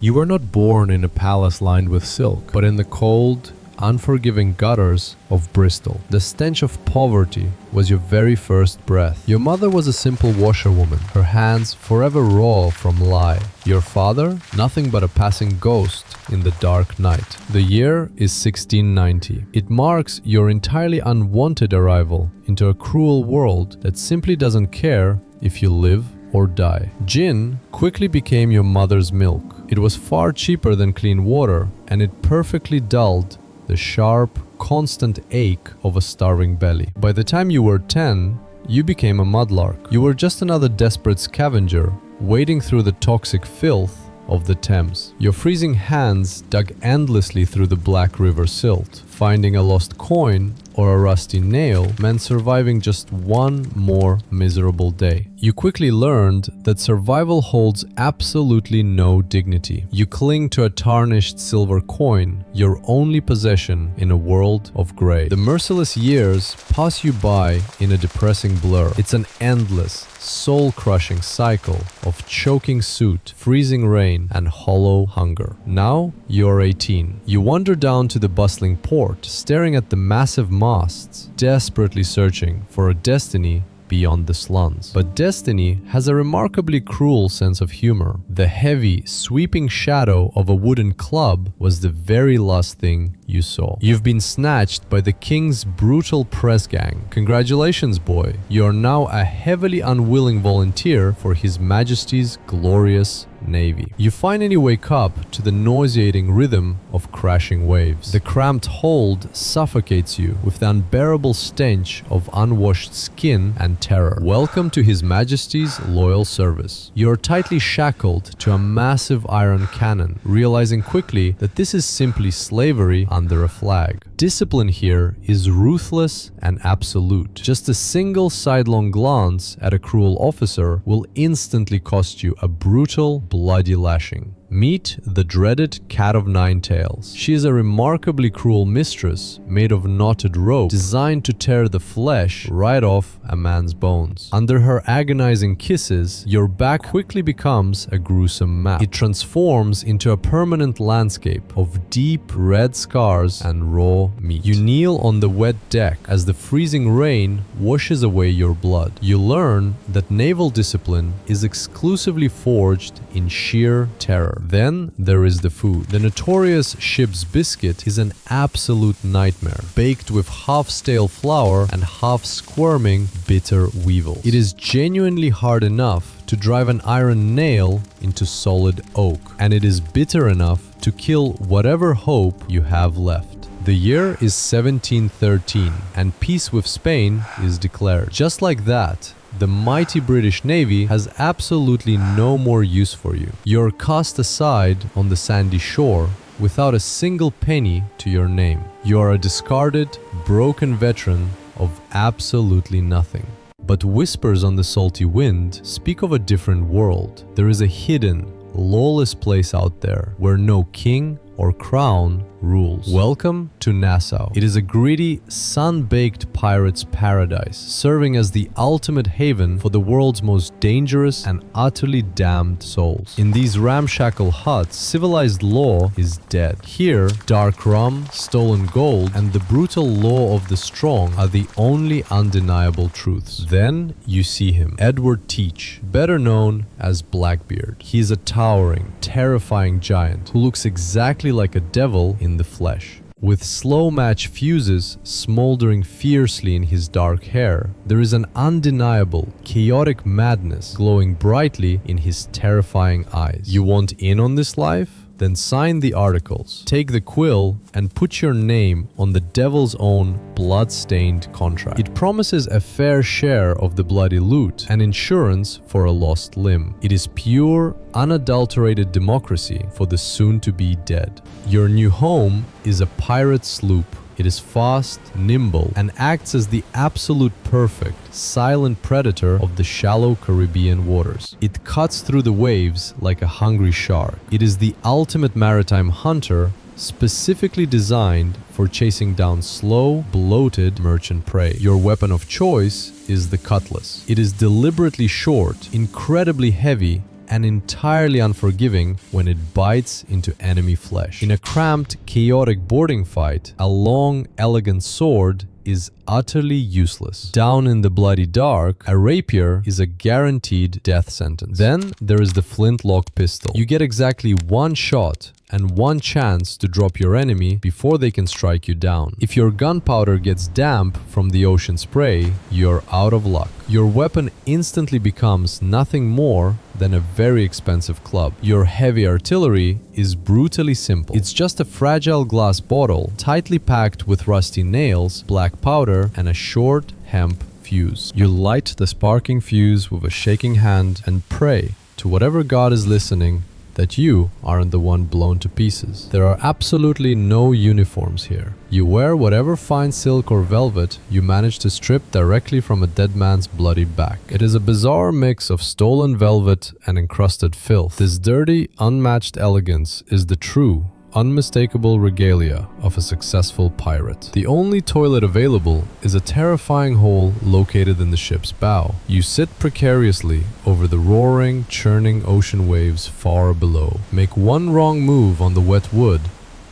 You were not born in a palace lined with silk, but in the cold, unforgiving gutters of Bristol. The stench of poverty was your very first breath. Your mother was a simple washerwoman, her hands forever raw from lye. Your father, nothing but a passing ghost in the dark night. The year is 1690. It marks your entirely unwanted arrival into a cruel world that simply doesn't care if you live or die. Gin quickly became your mother's milk. It was far cheaper than clean water, and it perfectly dulled the sharp, constant ache of a starving belly. By the time you were 10, you became a mudlark. You were just another desperate scavenger, wading through the toxic filth of the Thames. Your freezing hands dug endlessly through the Black River silt. Finding a lost coin or a rusty nail meant surviving just one more miserable day. You quickly learned that survival holds absolutely no dignity. You cling to a tarnished silver coin, your only possession in a world of gray. The merciless years pass you by in a depressing blur. It's an endless, soul-crushing cycle of choking soot, freezing rain, and hollow hunger. Now you're 18. You wander down to the bustling port, staring at the massive masts, desperately searching for a destiny beyond the slums. But destiny has a remarkably cruel sense of humor. The heavy, sweeping shadow of a wooden club was the very last thing you saw. You've been snatched by the king's brutal press gang. Congratulations, boy. You're now a heavily unwilling volunteer for His Majesty's glorious navy. You finally wake up to the nauseating rhythm of crashing waves. The cramped hold suffocates you with the unbearable stench of unwashed skin and terror. Welcome to His Majesty's loyal service. You're tightly shackled to a massive iron cannon, realizing quickly that this is simply slavery under a flag. Discipline here is ruthless and absolute. Just a single sidelong glance at a cruel officer will instantly cost you a brutal, bloody lashing. Meet the dreaded Cat of Nine Tails. She is a remarkably cruel mistress made of knotted rope designed to tear the flesh right off a man's bones. Under her agonizing kisses, your back quickly becomes a gruesome map. It transforms into a permanent landscape of deep red scars and raw meat. You kneel on the wet deck as the freezing rain washes away your blood. You learn that naval discipline is exclusively forged in sheer terror. Then there is the food. The notorious ship's biscuit is an absolute nightmare, baked with half-stale flour and half-squirming bitter weevil. It is genuinely hard enough to drive an iron nail into solid oak, and it is bitter enough to kill whatever hope you have left. The year is 1713, and peace with Spain is declared. Just like that, the mighty British Navy has absolutely no more use for you. You're cast aside on the sandy shore without a single penny to your name. You are a discarded, broken veteran of absolutely nothing. But whispers on the salty wind speak of a different world. There is a hidden, lawless place out there where no king or crown rules. Welcome to Nassau. It is a gritty, sun-baked pirate's paradise, serving as the ultimate haven for the world's most dangerous and utterly damned souls. In these ramshackle huts, civilized law is dead. Here, dark rum, stolen gold, and the brutal law of the strong are the only undeniable truths. Then you see him, Edward Teach, better known as Blackbeard. He is a towering, terrifying giant who looks exactly like a devil in the flesh. With slow match fuses smoldering fiercely in his dark hair, there is an undeniable, chaotic madness glowing brightly in his terrifying eyes. You want in on this life? Then sign the articles, take the quill, and put your name on the devil's own blood-stained contract. It promises a fair share of the bloody loot and insurance for a lost limb. It is pure, unadulterated democracy for the soon-to-be dead. Your new home is a pirate sloop. It is fast, nimble, and acts as the absolute perfect, silent predator of the shallow Caribbean waters. It cuts through the waves like a hungry shark. It is the ultimate maritime hunter, specifically designed for chasing down slow, bloated merchant prey. Your weapon of choice is the cutlass. It is deliberately short, incredibly heavy, and entirely unforgiving when it bites into enemy flesh. In a cramped, chaotic boarding fight, a long, elegant sword is utterly useless. Down in the bloody dark, a rapier is a guaranteed death sentence. Then there is the flintlock pistol. You get exactly one shot and one chance to drop your enemy before they can strike you down. If your gunpowder gets damp from the ocean spray, you're out of luck. Your weapon instantly becomes nothing more than a very expensive club. Your heavy artillery is brutally simple. It's just a fragile glass bottle, tightly packed with rusty nails, black powder, and a short hemp fuse. You light the sparking fuse with a shaking hand and pray to whatever god is listening that you aren't the one blown to pieces. There are absolutely no uniforms here. You wear whatever fine silk or velvet you manage to strip directly from a dead man's bloody back. It is a bizarre mix of stolen velvet and encrusted filth. This dirty, unmatched elegance is the true, unmistakable regalia of a successful pirate. The only toilet available is a terrifying hole located in the ship's bow. You sit precariously over the roaring, churning ocean waves far below. Make one wrong move on the wet wood,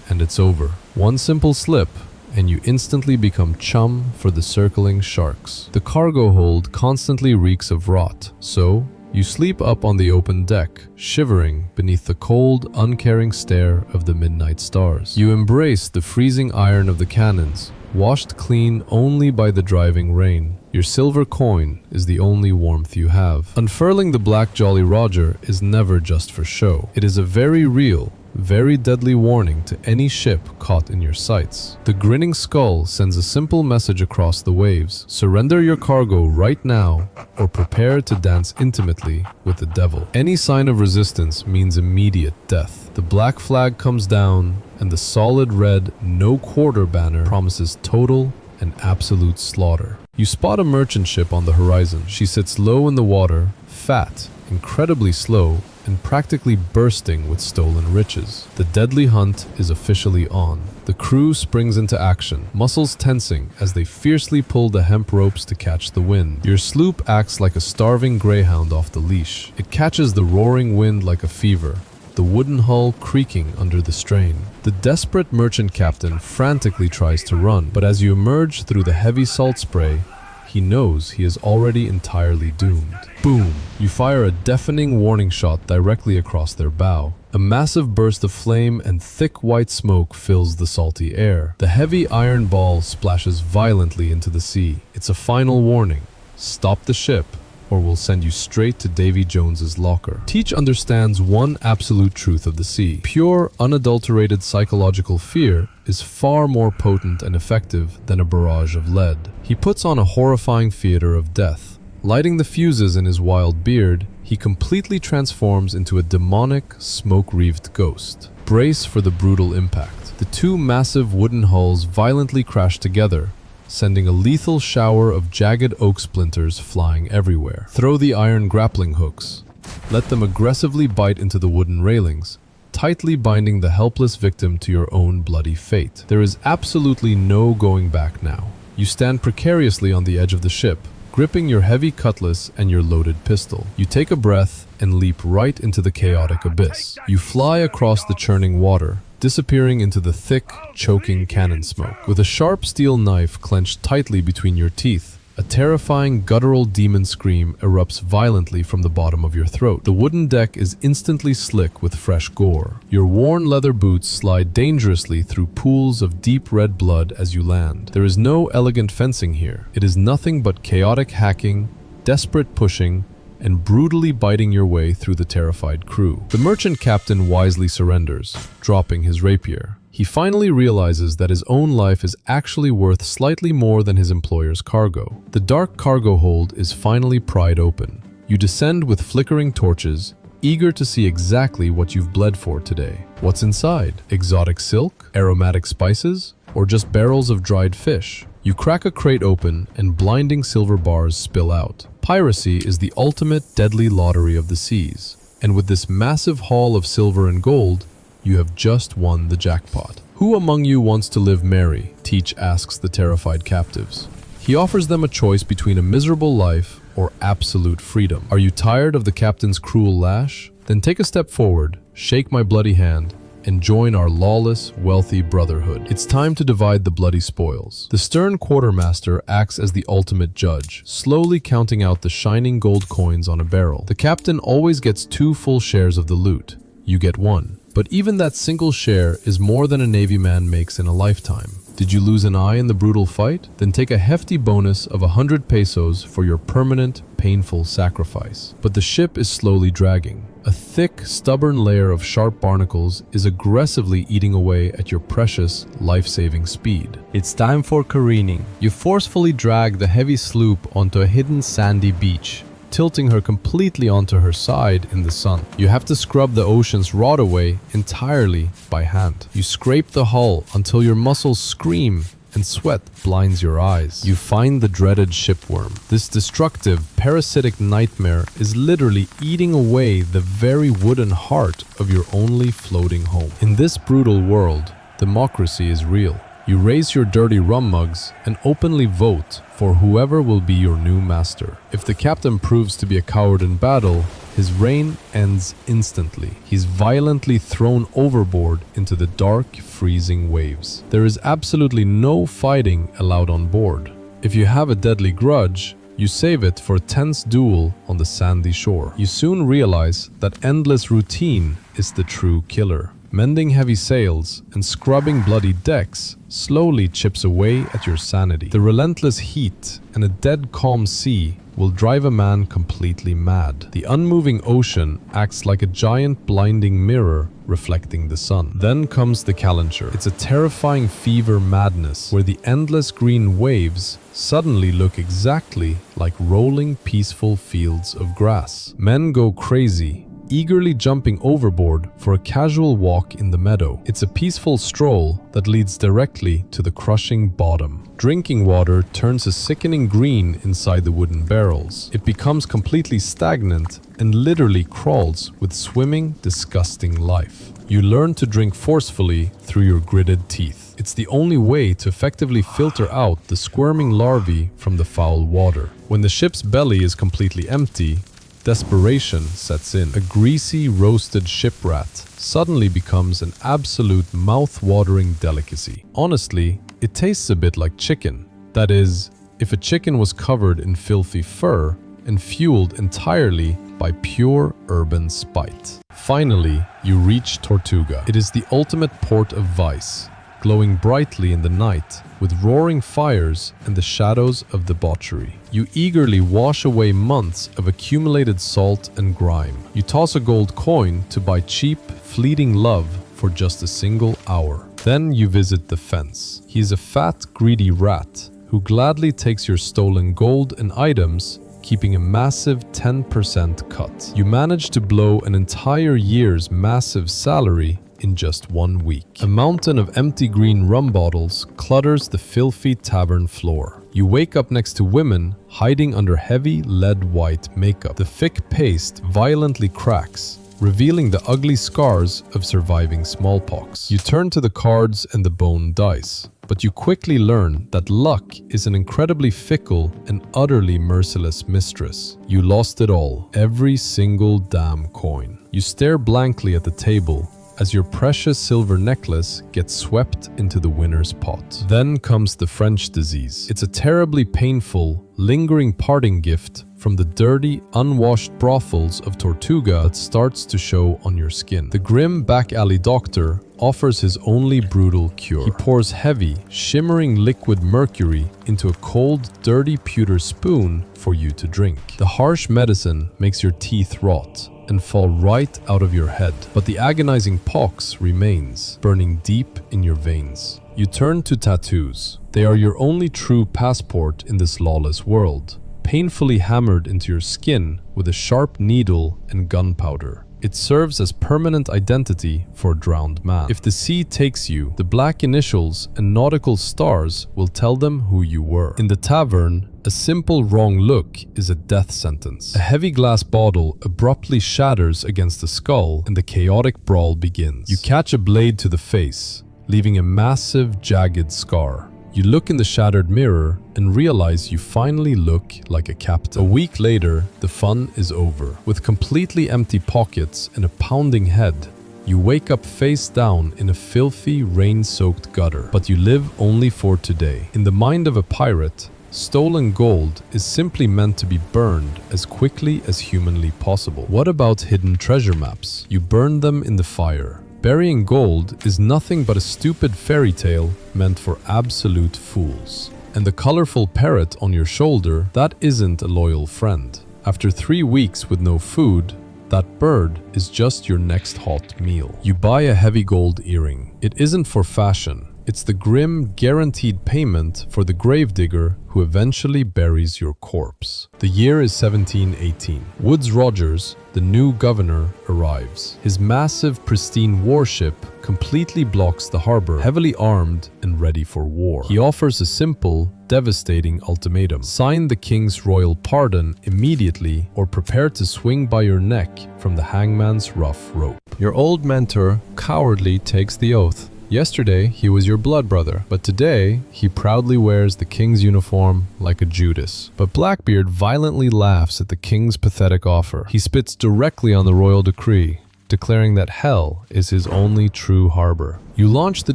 and it's over. One simple slip, and you instantly become chum for the circling sharks. The cargo hold constantly reeks of rot, so you sleep up on the open deck, shivering beneath the cold, uncaring stare of the midnight stars. You embrace the freezing iron of the cannons, washed clean only by the driving rain. Your silver coin is the only warmth you have. Unfurling the black Jolly Roger is never just for show. It is a very real, very deadly warning to any ship caught in your sights. The grinning skull sends a simple message across the waves. Surrender your cargo right now, or prepare to dance intimately with the devil. Any sign of resistance means immediate death. The black flag comes down, and the solid red no quarter banner promises total and absolute slaughter. You spot a merchant ship on the horizon. She sits low in the water, fat, incredibly slow, and practically bursting with stolen riches. The deadly hunt is officially on. The crew springs into action, muscles tensing as they fiercely pull the hemp ropes to catch the wind. Your sloop acts like a starving greyhound off the leash. It catches the roaring wind like a fever, the wooden hull creaking under the strain. The desperate merchant captain frantically tries to run, but as you emerge through the heavy salt spray, he knows he is already entirely doomed. Boom! You fire a deafening warning shot directly across their bow. A massive burst of flame and thick white smoke fills the salty air. The heavy iron ball splashes violently into the sea. It's a final warning. Stop the ship, or we'll send you straight to Davy Jones's locker. Teach understands one absolute truth of the sea. Pure, unadulterated psychological fear is far more potent and effective than a barrage of lead. He puts on a horrifying theater of death. Lighting the fuses in his wild beard, he completely transforms into a demonic, smoke-wreathed ghost. Brace for the brutal impact. The two massive wooden hulls violently crash together, sending a lethal shower of jagged oak splinters flying everywhere. Throw the iron grappling hooks. Let them aggressively bite into the wooden railings, tightly binding the helpless victim to your own bloody fate. There is absolutely no going back now. You stand precariously on the edge of the ship, gripping your heavy cutlass and your loaded pistol. You take a breath and leap right into the chaotic abyss. You fly across the churning water, disappearing into the thick, choking cannon smoke. With a sharp steel knife clenched tightly between your teeth, a terrifying guttural demon scream erupts violently from the bottom of your throat. The wooden deck is instantly slick with fresh gore. Your worn leather boots slide dangerously through pools of deep red blood as you land. There is no elegant fencing here. It is nothing but chaotic hacking, desperate pushing, and brutally biting your way through the terrified crew. The merchant captain wisely surrenders, dropping his rapier. He finally realizes that his own life is actually worth slightly more than his employer's cargo. The dark cargo hold is finally pried open. You descend with flickering torches, eager to see exactly what you've bled for today. What's inside? Exotic silk? Aromatic spices? Or just barrels of dried fish? You crack a crate open and blinding silver bars spill out. Piracy is the ultimate deadly lottery of the seas, and with this massive haul of silver and gold, you have just won the jackpot. Who among you wants to live merry? Teach asks the terrified captives. He offers them a choice between a miserable life or absolute freedom. Are you tired of the captain's cruel lash? Then take a step forward, shake my bloody hand, and join our lawless, wealthy brotherhood. It's time to divide the bloody spoils. The stern quartermaster acts as the ultimate judge, slowly counting out the shining gold coins on a barrel. The captain always gets 2 full shares of the loot. You get 1. But even that single share is more than a Navy man makes in a lifetime. Did you lose an eye in the brutal fight? Then take a hefty bonus of 100 pesos for your permanent, painful sacrifice. But the ship is slowly dragging. A thick, stubborn layer of sharp barnacles is aggressively eating away at your precious, life-saving speed. It's time for careening. You forcefully drag the heavy sloop onto a hidden sandy beach, tilting her completely onto her side in the sun. You have to scrub the ocean's rot away entirely by hand. You scrape the hull until your muscles scream and sweat blinds your eyes. You find the dreaded shipworm. This destructive, parasitic nightmare is literally eating away the very wooden heart of your only floating home. In this brutal world, democracy is real. You raise your dirty rum mugs and openly vote for whoever will be your new master. If the captain proves to be a coward in battle, his reign ends instantly. He's violently thrown overboard into the dark, freezing waves. There is absolutely no fighting allowed on board. If you have a deadly grudge, you save it for a tense duel on the sandy shore. You soon realize that endless routine is the true killer. Mending heavy sails and scrubbing bloody decks slowly chips away at your sanity. The relentless heat and a dead calm sea will drive a man completely mad. The unmoving ocean acts like a giant blinding mirror reflecting the sun. Then comes the calenture. It's a terrifying fever madness where the endless green waves suddenly look exactly like rolling peaceful fields of grass. Men go crazy, eagerly jumping overboard for a casual walk in the meadow. It's a peaceful stroll that leads directly to the crushing bottom. Drinking water turns a sickening green inside the wooden barrels. It becomes completely stagnant and literally crawls with swimming, disgusting life. You learn to drink forcefully through your gritted teeth. It's the only way to effectively filter out the squirming larvae from the foul water. When the ship's belly is completely empty, desperation sets in. A greasy, roasted ship rat suddenly becomes an absolute mouth-watering delicacy. Honestly, it tastes a bit like chicken. That is, if a chicken was covered in filthy fur and fueled entirely by pure urban spite. Finally, you reach Tortuga. It is the ultimate port of vice, glowing brightly in the night with roaring fires and the shadows of debauchery. You eagerly wash away months of accumulated salt and grime. You toss a gold coin to buy cheap, fleeting love for just a single hour. Then you visit the fence. He is a fat, greedy rat who gladly takes your stolen gold and items, keeping a massive 10% cut. You manage to blow an entire year's massive salary in just 1 week. A mountain of empty green rum bottles clutters the filthy tavern floor. You wake up next to women hiding under heavy lead-white makeup. The thick paste violently cracks, revealing the ugly scars of surviving smallpox. You turn to the cards and the bone dice, but you quickly learn that luck is an incredibly fickle and utterly merciless mistress. You lost it all, every single damn coin. You stare blankly at the table as your precious silver necklace gets swept into the winner's pot. Then comes the French disease. It's a terribly painful, lingering parting gift from the dirty, unwashed brothels of Tortuga that starts to show on your skin. The grim back-alley doctor offers his only brutal cure. He pours heavy, shimmering liquid mercury into a cold, dirty pewter spoon for you to drink. The harsh medicine makes your teeth rot and fall right out of your head, but the agonizing pox remains, burning deep in your veins. You turn to tattoos. They are your only true passport in this lawless world, painfully hammered into your skin with a sharp needle and gunpowder. It serves as permanent identity for a drowned man. If the sea takes you, the black initials and nautical stars will tell them who you were. In the tavern, a simple wrong look is a death sentence. A heavy glass bottle abruptly shatters against the skull and the chaotic brawl begins. You catch a blade to the face, leaving a massive, jagged scar. You look in the shattered mirror and realize you finally look like a captain. A week later, the fun is over. With completely empty pockets and a pounding head, you wake up face down in a filthy, rain-soaked gutter. But you live only for today. In the mind of a pirate, stolen gold is simply meant to be burned as quickly as humanly possible. What about hidden treasure maps? You burn them in the fire. Burying gold is nothing but a stupid fairy tale meant for absolute fools. And the colorful parrot on your shoulder, that isn't a loyal friend. After 3 weeks with no food, that bird is just your next hot meal. You buy a heavy gold earring. It isn't for fashion. It's the grim, guaranteed payment for the gravedigger who eventually buries your corpse. The year is 1718. Woodes Rogers, the new governor, arrives. His massive, pristine warship completely blocks the harbor, heavily armed and ready for war. He offers a simple, devastating ultimatum. Sign the king's royal pardon immediately or prepare to swing by your neck from the hangman's rough rope. Your old mentor cowardly takes the oath. Yesterday, he was your blood brother, but today, he proudly wears the king's uniform like a Judas. But Blackbeard violently laughs at the king's pathetic offer. He spits directly on the royal decree, declaring that hell is his only true harbor. You launch the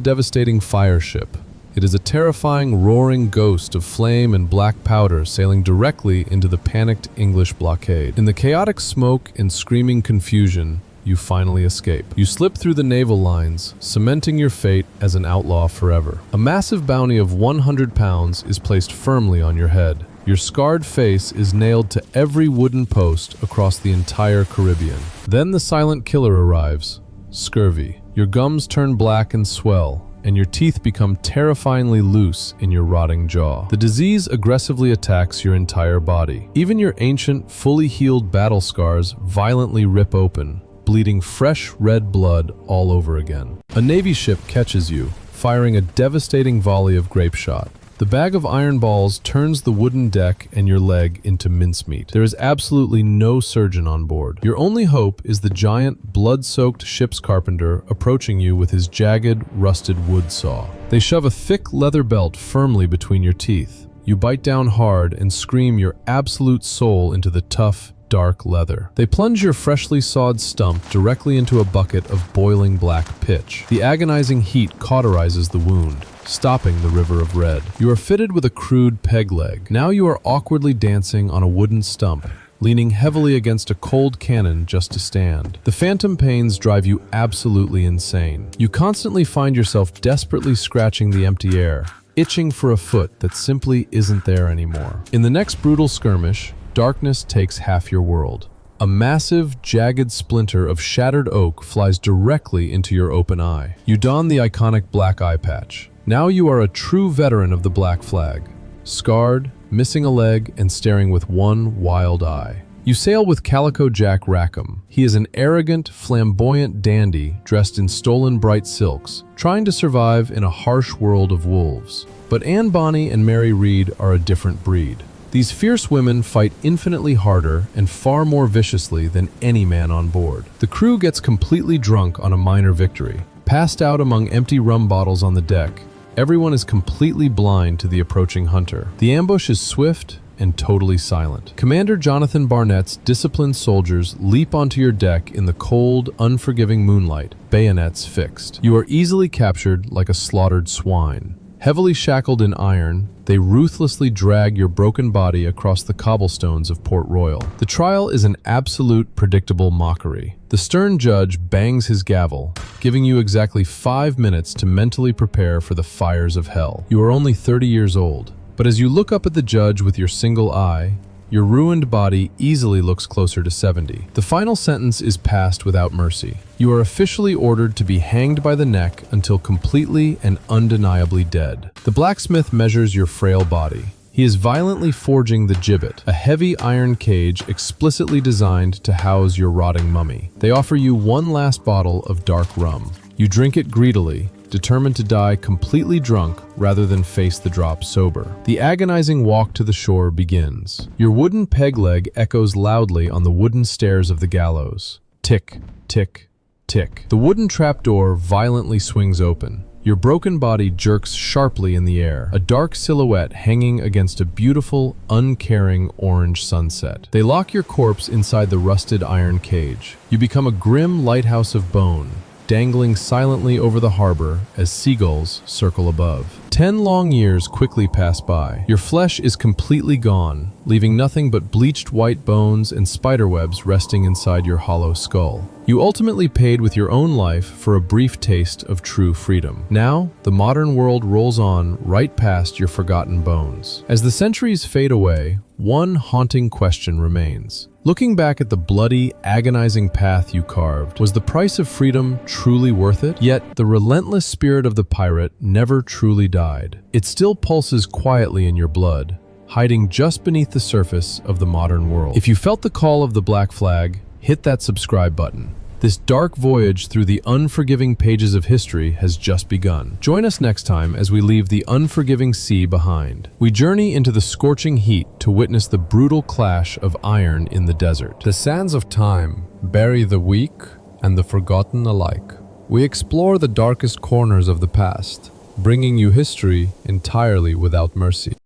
devastating fire ship. It is a terrifying, roaring ghost of flame and black powder sailing directly into the panicked English blockade. In the chaotic smoke and screaming confusion, you finally escape. You slip through the naval lines, cementing your fate as an outlaw forever. A massive bounty of 100 pounds is placed firmly on your head. Your scarred face is nailed to every wooden post across the entire Caribbean. Then the silent killer arrives, scurvy. Your gums turn black and swell, and your teeth become terrifyingly loose in your rotting jaw. The disease aggressively attacks your entire body. Even your ancient, fully healed battle scars violently rip open, bleeding fresh red blood all over again. A Navy ship catches you, firing a devastating volley of grape shot. The bag of iron balls turns the wooden deck and your leg into mincemeat. There is absolutely no surgeon on board. Your only hope is the giant, blood-soaked ship's carpenter approaching you with his jagged, rusted wood saw. They shove a thick leather belt firmly between your teeth. You bite down hard and scream your absolute soul into the tough, dark leather. They plunge your freshly sawed stump directly into a bucket of boiling black pitch. The agonizing heat cauterizes the wound, stopping the river of red. You are fitted with a crude peg leg. Now you are awkwardly dancing on a wooden stump, leaning heavily against a cold cannon just to stand. The phantom pains drive you absolutely insane. You constantly find yourself desperately scratching the empty air, itching for a foot that simply isn't there anymore. In the next brutal skirmish, darkness takes half your world. A massive, jagged splinter of shattered oak flies directly into your open eye. You don the iconic black eye patch. Now you are a true veteran of the Black Flag, scarred, missing a leg, and staring with one wild eye. You sail with Calico Jack Rackham. He is an arrogant, flamboyant dandy dressed in stolen bright silks, trying to survive in a harsh world of wolves. But Anne Bonny and Mary Read are a different breed. These fierce women fight infinitely harder and far more viciously than any man on board. The crew gets completely drunk on a minor victory. Passed out among empty rum bottles on the deck, everyone is completely blind to the approaching hunter. The ambush is swift and totally silent. Commander Jonathan Barnett's disciplined soldiers leap onto your deck in the cold, unforgiving moonlight, bayonets fixed. You are easily captured like a slaughtered swine. Heavily shackled in iron, they ruthlessly drag your broken body across the cobblestones of Port Royal. The trial is an absolute, predictable mockery. The stern judge bangs his gavel, giving you exactly 5 minutes to mentally prepare for the fires of hell. You are only 30 years old, but as you look up at the judge with your single eye, your ruined body easily looks closer to 70. The final sentence is passed without mercy. You are officially ordered to be hanged by the neck until completely and undeniably dead. The blacksmith measures your frail body. He is violently forging the gibbet, a heavy iron cage explicitly designed to house your rotting mummy. They offer you one last bottle of dark rum. You drink it greedily, determined to die completely drunk rather than face the drop sober. The agonizing walk to the shore begins. Your wooden peg leg echoes loudly on the wooden stairs of the gallows. Tick, tick, tick. The wooden trapdoor violently swings open. Your broken body jerks sharply in the air, a dark silhouette hanging against a beautiful, uncaring orange sunset. They lock your corpse inside the rusted iron cage. You become a grim lighthouse of bone, dangling silently over the harbor as seagulls circle above. 10 long years quickly pass by. Your flesh is completely gone, leaving nothing but bleached white bones and spiderwebs resting inside your hollow skull. You ultimately paid with your own life for a brief taste of true freedom. Now, the modern world rolls on right past your forgotten bones. As the centuries fade away, one haunting question remains. Looking back at the bloody, agonizing path you carved, was the price of freedom truly worth it? Yet, the relentless spirit of the pirate never truly died. It still pulses quietly in your blood, hiding just beneath the surface of the modern world. If you felt the call of the black flag, hit that subscribe button. This dark voyage through the unforgiving pages of history has just begun. Join us next time as we leave the unforgiving sea behind. We journey into the scorching heat to witness the brutal clash of iron in the desert. The sands of time bury the weak and the forgotten alike. We explore the darkest corners of the past, bringing you history entirely without mercy.